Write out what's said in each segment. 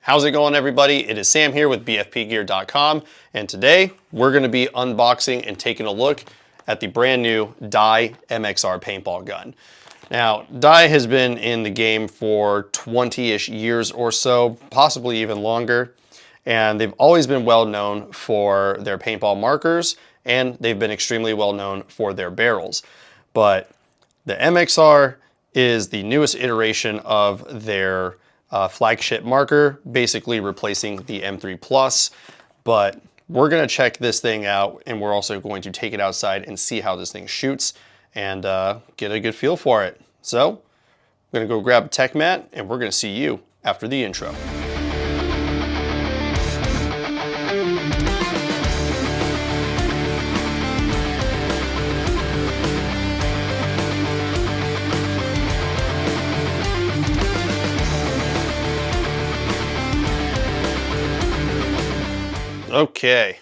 How's it going, everybody? It is Sam here with BFPGear.com, and today we're going to be unboxing and taking a look at the brand new DYE MXR paintball gun. Now, DYE has been in the game for 20-ish years or so, possibly even longer, and they've always been well known for their paintball markers, and they've been extremely well known for their barrels. But the MXR is the newest iteration of their flagship marker, basically replacing the M3 Plus. But we're going to check this thing out, and we're also going to take it outside and see how this thing shoots and get a good feel for it. So I'm going to go grab a tech mat, and we're going to see you after the intro. Okay,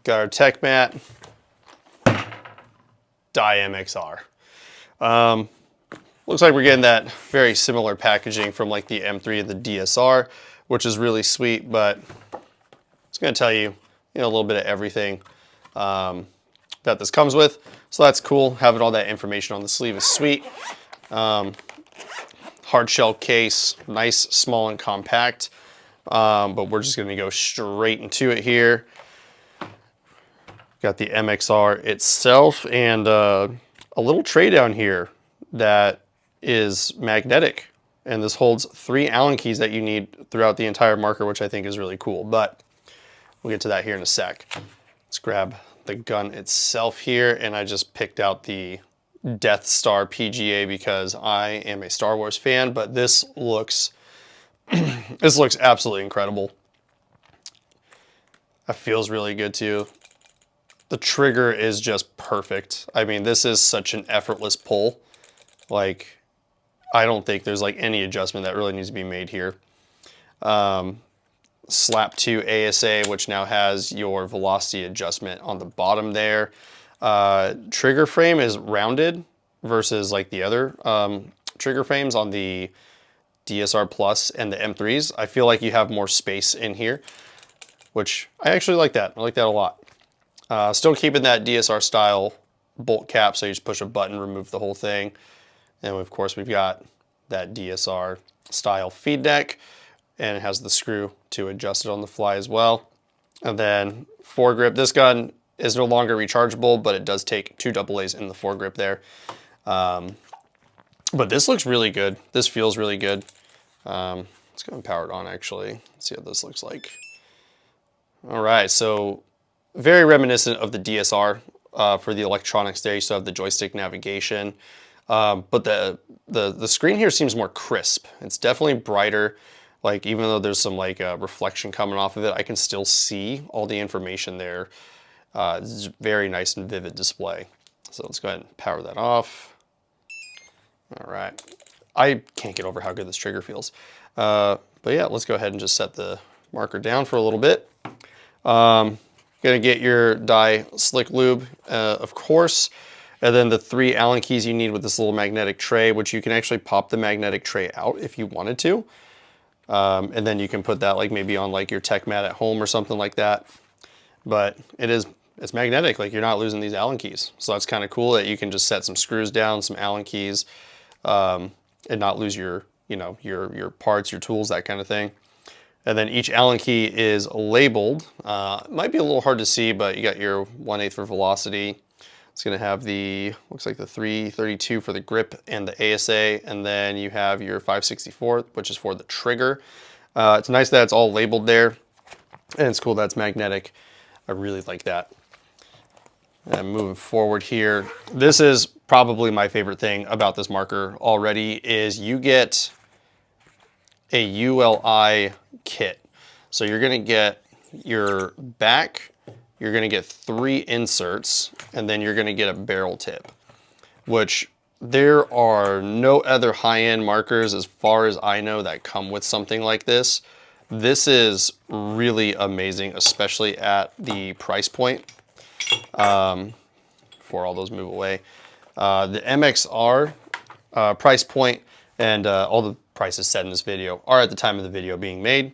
got our tech mat, DYE MXR. Looks like we're getting that very similar packaging from like the M3 and the DSR, which is really sweet, but it's going to tell you, a little bit of everything that this comes with. So that's cool. Having all that information on the sleeve is sweet. Hard shell case, nice, small, and compact. But we're just going to go straight into it here. Got the MXR itself and a little tray down here that is magnetic. And this holds 3 Allen keys that you need throughout the entire marker, which I think is really cool. But we'll get to that here in a sec. Let's grab the gun itself here. And I just picked out the Death Star PGA because I am a Star Wars fan, but this looks this looks absolutely incredible. That feels really good too. The trigger is just perfect. I mean, this is such an effortless pull. Like, I don't think there's like any adjustment that really needs to be made here. SLAP2 ASA, which now has your velocity adjustment on the bottom there. Trigger frame is rounded versus like the other trigger frames on the DSR Plus and the M3s. I feel like you have more space in here, which I actually like that. I like that a lot. Still keeping that DSR style bolt cap, so you just push a button, remove the whole thing. And of course we've got that DSR style feed neck, and it has the screw to adjust it on the fly as well. And then foregrip. This gun is no longer rechargeable, but it does take 2 AA's in the foregrip there. But this looks really good. This feels really good. Let's go and power it on, actually. Let's see what this looks like. All right, so very reminiscent of the DSR for the electronics there. You still have the joystick navigation. But the screen here seems more crisp. It's definitely brighter. Like, even though there's some like reflection coming off of it, I can still see all the information there. It's a very nice and vivid display. So let's go ahead and power that off. All right, I can't get over how good this trigger feels. But yeah, let's go ahead and just set the marker down for a little bit. Gonna get your DYE slick lube, of course, and then the 3 Allen keys you need with this little magnetic tray, which you can actually pop the magnetic tray out if you wanted to. And then you can put that like maybe on like your tech mat at home or something like that. But it's magnetic, like you're not losing these Allen keys. So that's kind of cool that you can just set some screws down, some Allen keys, and not lose your parts, your tools, that kind of thing. And then each Allen key is labeled. It might be a little hard to see, but you got your 1/8 for velocity. It's gonna have the, looks like the 332 for the grip and the ASA, and then you have your 564, which is for the trigger. It's nice that it's all labeled there, and it's cool that it's magnetic. I really like that. And moving forward here, this is probably my favorite thing about this marker already, is you get a ULI kit. So you're gonna get your back, you're gonna get 3 inserts, and then you're gonna get a barrel tip, which there are no other high-end markers as far as I know that come with something like this. This is really amazing, especially at the price point. Before all those move away. The MXR price point and all the prices set in this video are at the time of the video being made.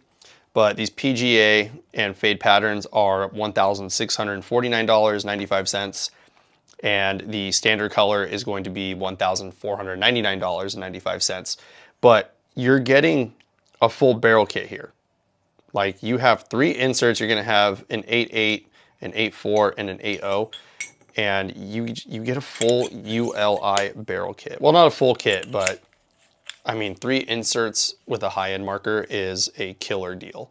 but these PGA and fade patterns are $1,649.95, and the standard color is going to be $1,499.95. But you're getting a full barrel kit here. Like, you have 3 inserts. You're going to have an 8.8, an 8.4, and an 8.0, and you get a full ULI barrel kit. Well, not a full kit, but I mean, 3 inserts with a high-end marker is a killer deal.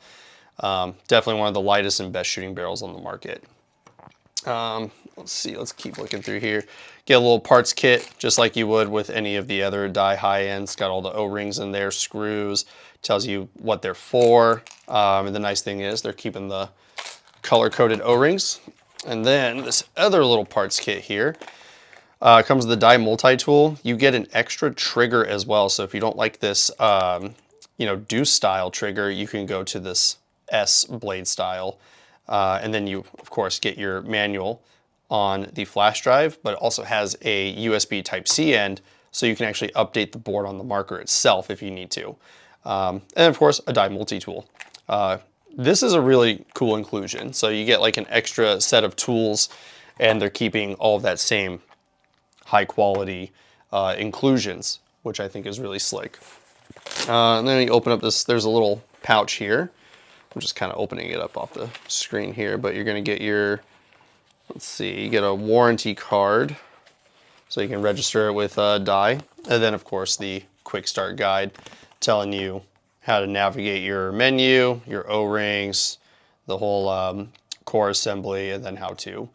Definitely one of the lightest and best shooting barrels on the market. Let's see, let's keep looking through here. Get a little parts kit, just like you would with any of the other DYE high-ends. Got all the O-rings in there, screws, tells you what they're for. And the nice thing is they're keeping the color-coded O-rings. And then this other little parts kit here comes with the DYE multi-tool. You get an extra trigger as well. So if you don't like this, deuce style trigger, you can go to this S blade style. And then you, of course, get your manual on the flash drive, but it also has a USB Type-C end, so you can actually update the board on the marker itself if you need to. And of course, a DYE multi-tool. This is a really cool inclusion. So you get like an extra set of tools, and they're keeping all of that same high quality inclusions, which I think is really slick. And then you open up this, there's a little pouch here. I'm just kind of opening it up off the screen here, but you're going to get your, let's see, you get a warranty card, so you can register it with DYE. And then, of course, the quick start guide telling you how to navigate your menu, your O-rings, the whole core assembly, and then how to,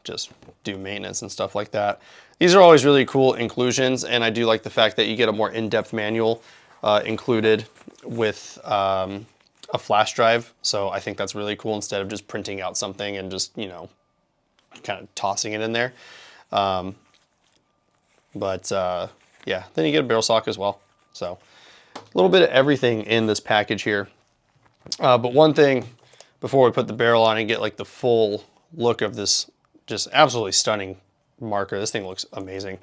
just do maintenance and stuff like that. These are always really cool inclusions, and I do like the fact that you get a more in-depth manual included with a flash drive. So I think that's really cool, instead of just printing out something and just, kind of tossing it in there. Yeah, then you get a barrel sock as well. So a little bit of everything in this package here. But one thing before we put the barrel on and get like the full look of this just absolutely stunning marker. This thing looks amazing.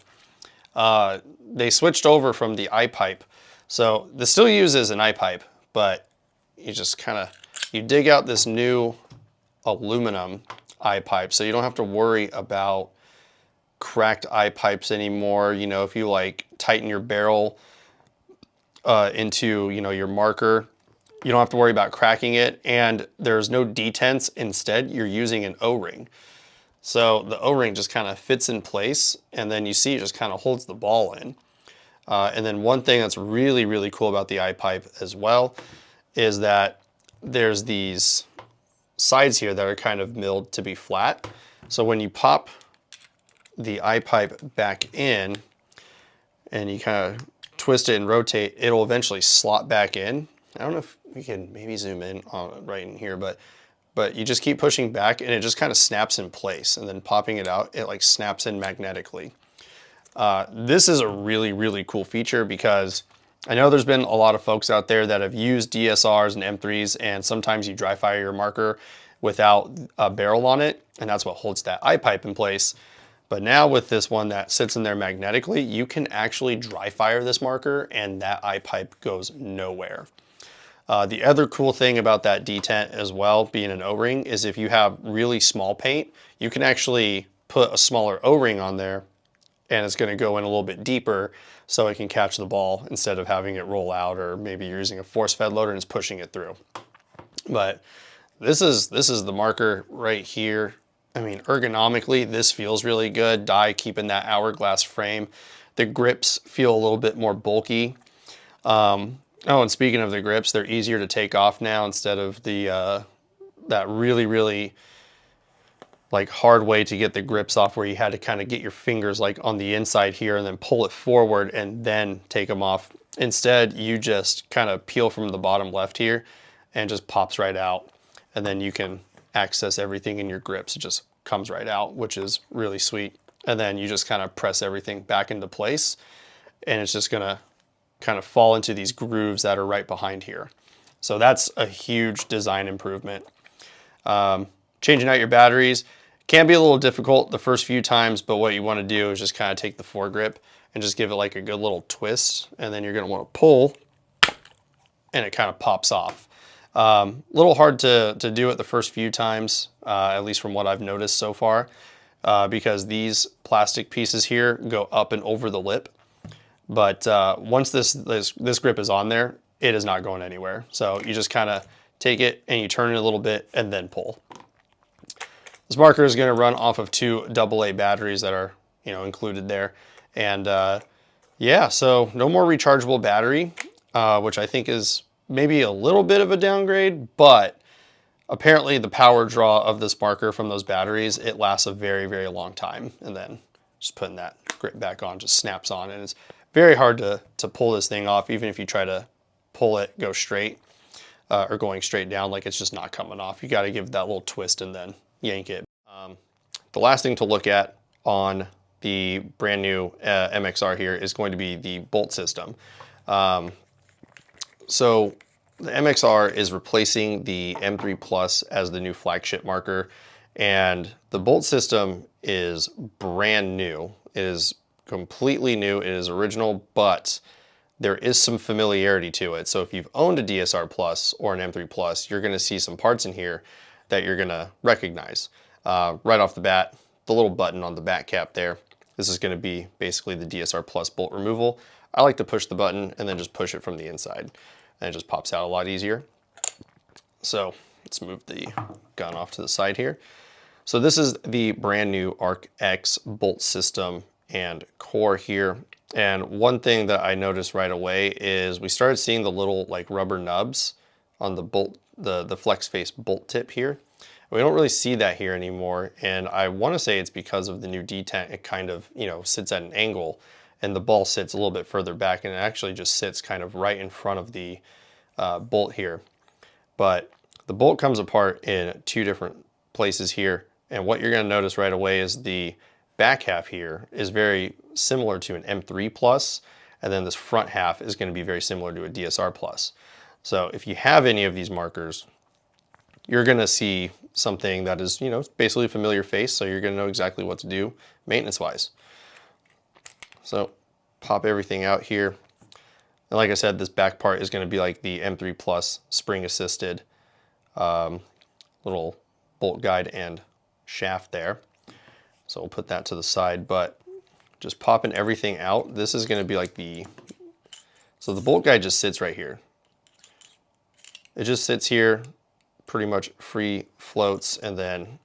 They switched over from the eye pipe. So this still uses an eye pipe, but you just you dig out this new aluminum eye pipe, so you don't have to worry about cracked eye pipes anymore. If you like tighten your barrel into your marker, you don't have to worry about cracking it, and there's no detents. Instead, you're using an O-ring. So the O-ring just kind of fits in place, and then you see it just kind of holds the ball in. And then one thing that's really, really cool about the eye pipe as well is that there's these sides here that are kind of milled to be flat. So when you pop the eye pipe back in and you kind of twist it and rotate, it'll eventually slot back in. I don't know if we can maybe zoom in on right in here, but you just keep pushing back and it just kind of snaps in place, and then popping it out, it like snaps in magnetically. This is a really, really cool feature, because I know there's been a lot of folks out there that have used DSRs and M3s, and sometimes you dry fire your marker without a barrel on it, and that's what holds that eye pipe in place. But now with this one that sits in there magnetically, you can actually dry fire this marker and that eye pipe goes nowhere. The other cool thing about that detent as well, being an O-ring, is if you have really small paint, you can actually put a smaller O-ring on there, and it's going to go in a little bit deeper so it can catch the ball instead of having it roll out, or maybe you're using a force-fed loader and it's pushing it through. But this is the marker right here. I mean, ergonomically, this feels really good. DYE keeping that hourglass frame. The grips feel a little bit more bulky. Oh, and speaking of the grips, they're easier to take off now, instead of the that really, really like hard way to get the grips off, where you had to kind of get your fingers like on the inside here and then pull it forward and then take them off. Instead, you just kind of peel from the bottom left here and just pops right out, and then you can access everything in your grips. It just comes right out, which is really sweet. And then you just kind of press everything back into place, and it's just gonna kind of fall into these grooves that are right behind here. So that's a huge design improvement. Changing out your batteries can be a little difficult the first few times, but what you want to do is just kind of take the foregrip and just give it like a good little twist, and then you're going to want to pull and it kind of pops off. A little hard to do it the first few times, at least from what I've noticed so far, because these plastic pieces here go up and over the lip. But once this grip is on there, it is not going anywhere. So you just kind of take it and you turn it a little bit and then pull. This marker is going to run off of 2 AA batteries that are, included there. And yeah, so no more rechargeable battery, which I think is maybe a little bit of a downgrade, but apparently the power draw of this marker from those batteries, it lasts a very, very long time. And then just putting that grip back on just snaps on, and it's very hard to pull this thing off, even if you try to pull it, go straight, or going straight down, like it's just not coming off. You got to give that little twist and then yank it. The last thing to look at on the brand new MXR here is going to be the bolt system. So the MXR is replacing the M3 Plus as the new flagship marker, and the bolt system is brand new. It is completely new, it is original, but there is some familiarity to it. So if you've owned a DSR Plus or an M3 Plus, you're gonna see some parts in here that you're gonna recognize. Right off the bat, the little button on the back cap there, this is gonna be basically the DSR Plus bolt removal. I like to push the button and then just push it from the inside, and it just pops out a lot easier. So let's move the gun off to the side here. So this is the brand new Arc X bolt system and core here. And one thing that I noticed right away is we started seeing the little like rubber nubs on the bolt, the flex face bolt tip here. We don't really see that here anymore. And I want to say it's because of the new detent. It kind of, sits at an angle, and the ball sits a little bit further back, and it actually just sits kind of right in front of the bolt here. But the bolt comes apart in 2 different places here. And what you're going to notice right away is the back half here is very similar to an M3 Plus, and then this front half is going to be very similar to a DSR Plus. So if you have any of these markers, you're going to see something that is, basically a familiar face, so you're going to know exactly what to do maintenance-wise. So pop everything out here. And like I said, this back part is going to be like the M3 Plus spring-assisted little bolt guide and shaft there. So we'll put that to the side, but just popping everything out, this is going to be like so the bolt guide just sits right here. It just sits here, pretty much free floats, and then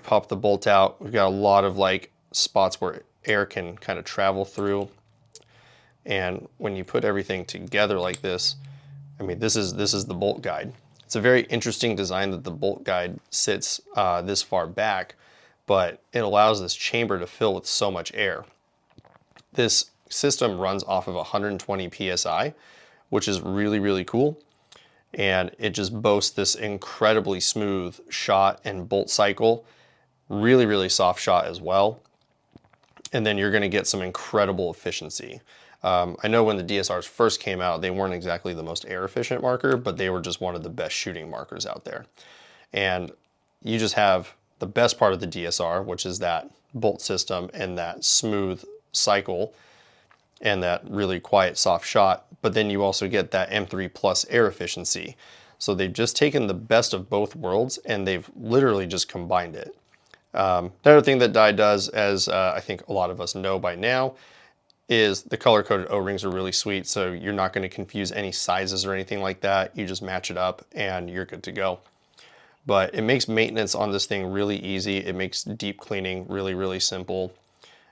pop the bolt out. We've got a lot of like spots where air can kind of travel through. And when you put everything together like this, I mean, this is the bolt guide. It's a very interesting design that the bolt guide sits this far back, but it allows this chamber to fill with so much air. This system runs off of 120 PSI, which is really, really cool. And it just boasts this incredibly smooth shot and bolt cycle, really, really soft shot as well. And then you're gonna get some incredible efficiency. I know when the DSRs first came out, they weren't exactly the most air efficient marker, but they were just one of the best shooting markers out there. And you just have the best part of the DSR, which is that bolt system and that smooth cycle and that really quiet soft shot, but then you also get that M3 Plus air efficiency. So they've just taken the best of both worlds and they've literally just combined it. The other thing that DYE does, as I think a lot of us know by now, is the color-coded O-rings are really sweet, so you're not going to confuse any sizes or anything like that. You just match it up and you're good to go. But it makes maintenance on this thing really easy. It makes deep cleaning really, really simple.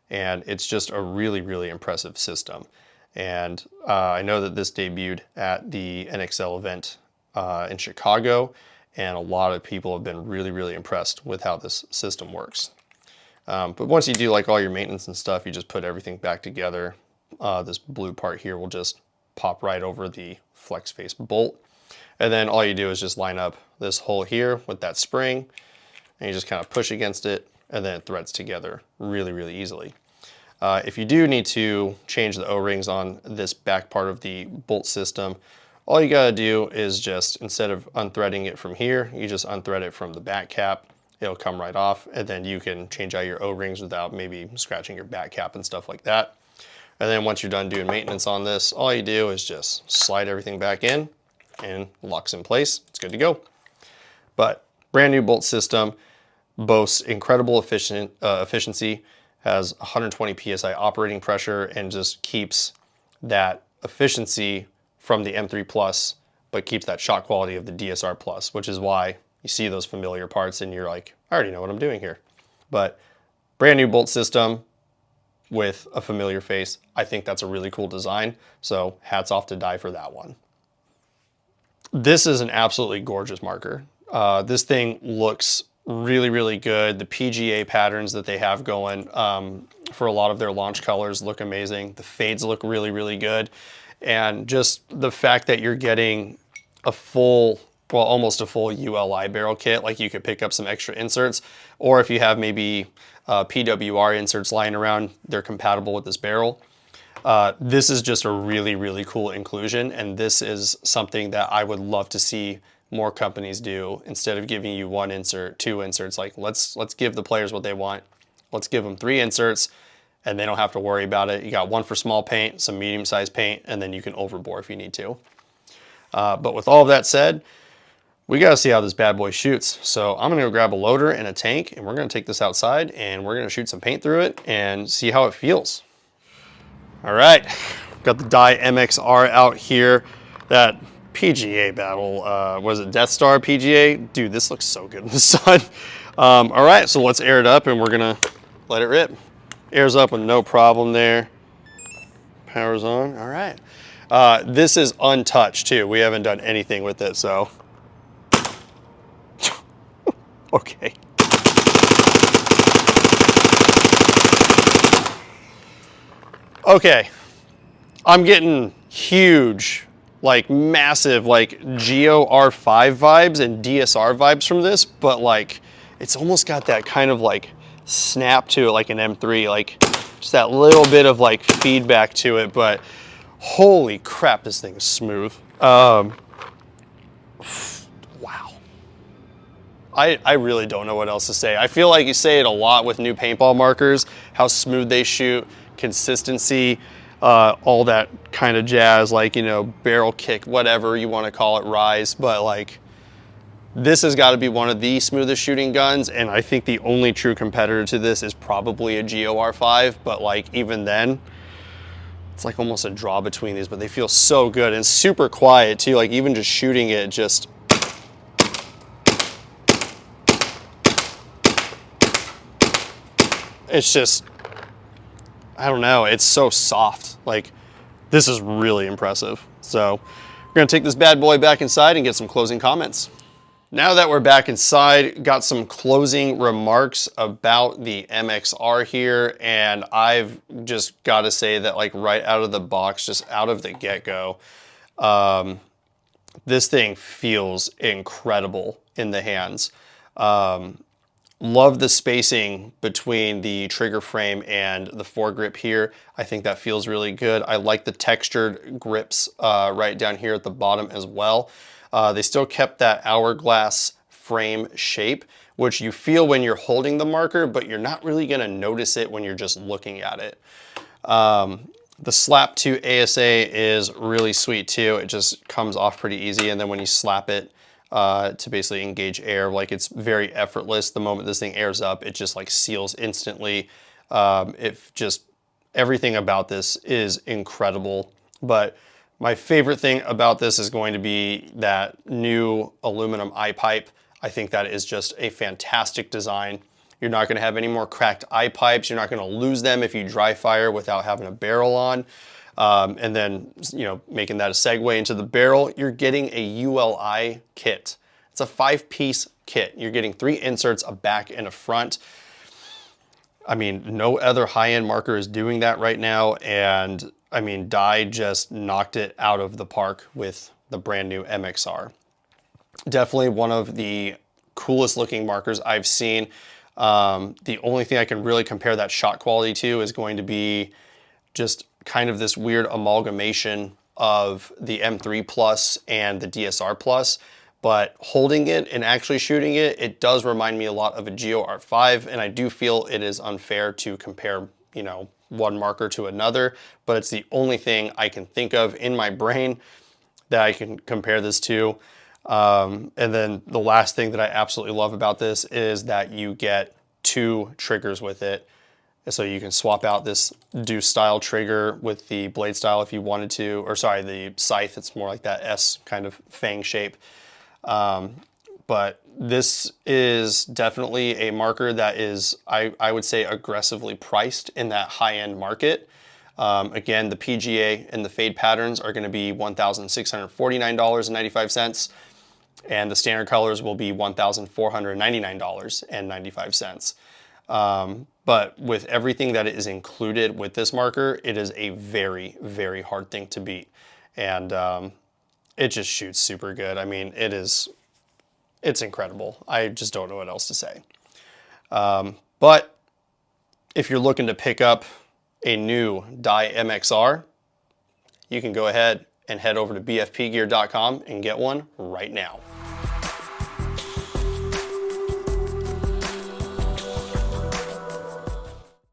And it's just a really, really impressive system. And I know that this debuted at the NXL event in Chicago, and a lot of people have been really, really impressed with how this system works. But once you do like all your maintenance and stuff, you just put everything back together. This blue part here will just pop right over the flex face bolt. And then all you do is just line up this hole here with that spring, and you just kind of push against it, and then it threads together really, really easily. If you do need to change the O-rings on this back part of the bolt system, all you gotta do is just, instead of unthreading it from here, you just unthread it from the back cap. It'll come right off, and then you can change out your O-rings without maybe scratching your back cap and stuff like that. And then once you're done doing maintenance on this, all you do is just slide everything back in and locks in place. It's good to go. But brand new bolt system, boasts incredible efficiency, has 120 PSI operating pressure, and just keeps that efficiency from the M3 Plus, but keeps that shot quality of the DSR Plus, which is why you see those familiar parts and you're like, I already know what I'm doing here. But brand new bolt system with a familiar face. I think that's a really cool design. So hats off to DYE for that one. This is an absolutely gorgeous marker. This thing looks really, really good. The PGA patterns that they have going for a lot of their launch colors look amazing. The fades look really, really good. And just the fact that you're getting a full, well, almost a full ULI barrel kit, like you could pick up some extra inserts, or if you have maybe PWR inserts lying around, they're compatible with this barrel. This is just a really, really cool inclusion, and this is something that I would love to see more companies do. Instead of giving you one insert, two inserts, like let's give the players what they want. Let's give them 3 inserts, and they don't have to worry about it. You got one for small paint, some medium-sized paint, and then you can overbore if you need to. But with all of that said, we got to see how this bad boy shoots. So I'm going to go grab a loader and a tank, and we're going to take this outside, and we're going to shoot some paint through it and see how it feels. All right, got the DYE MXR out here. That PGA battle, was it Death Star PGA? Dude, this looks so good in the sun. All right, so let's air it up and we're gonna let it rip. Airs up with no problem there. Power's on, all right. This is untouched too. We haven't done anything with it, so. Okay. Okay, I'm getting huge, like massive, like Geo R5 vibes and DSR vibes from this, but like, it's almost got that kind of like snap to it, like an M3, like just that little bit of like feedback to it, but holy crap, this thing is smooth. Wow. I really don't know what else to say. I feel like you say it a lot with new paintball markers, how smooth they shoot, consistency, all that kind of jazz, like, you know, barrel kick, whatever you want to call it, rise, but like, this has got to be one of the smoothest shooting guns, and I think the only true competitor to this is probably a Geo R5, but like, even then, it's like almost a draw between these, but they feel so good and super quiet too, like even just shooting it, just it's just, I don't know, it's so soft. Like, this is really impressive. So we're gonna take this bad boy back inside and get some closing comments. Now that we're back inside, got some closing remarks about the MXR here, and I've just gotta say that like right out of the box, just out of the get-go, this thing feels incredible in the hands. Love the spacing between the trigger frame and the foregrip here. I think that feels really good. I like the textured grips right down here at the bottom as well. They still kept that hourglass frame shape, which you feel when you're holding the marker, but you're not really gonna notice it when you're just looking at it. The SLAP2 ASA is really sweet too. It just comes off pretty easy, and then when you slap it, to basically engage air, like it's very effortless. The moment this thing airs up, it just like seals instantly. Everything about this is incredible. But my favorite thing about this is going to be that new aluminum eye pipe. I think that is just a fantastic design. You're not going to have any more cracked eye pipes. You're not going to lose them if you dry fire without having a barrel on. And then, you know, making that a segue into the barrel, you're getting a ULI kit. It's a 5-piece kit. You're getting 3 inserts, a back and a front. I mean, no other high-end marker is doing that right now. And I mean, DYE just knocked it out of the park with the brand new MXR. Definitely one of the coolest looking markers I've seen. The only thing I can really compare that shot quality to is going to be just kind of this weird amalgamation of the M3 Plus and the DSR Plus, but holding it and actually shooting it, it does remind me a lot of a Geo R5, and I do feel it is unfair to compare, you know, one marker to another, but it's the only thing I can think of in my brain that I can compare this to. And then the last thing that I absolutely love about this is that you get 2 triggers with it. So you can swap out this deuce style trigger with the blade style if you wanted to, or sorry, the scythe, it's more like that S kind of fang shape. But this is definitely a marker that is, I would say, aggressively priced in that high-end market. Again, the PGA and the fade patterns are going to be $1,649.95, and the standard colors will be $1,499.95. But with everything that is included with this marker, it is a very, very hard thing to beat. And it just shoots super good. I mean, it's incredible. I just don't know what else to say. But if you're looking to pick up a new DYE MXR, you can go ahead and head over to bfpgear.com and get one right now.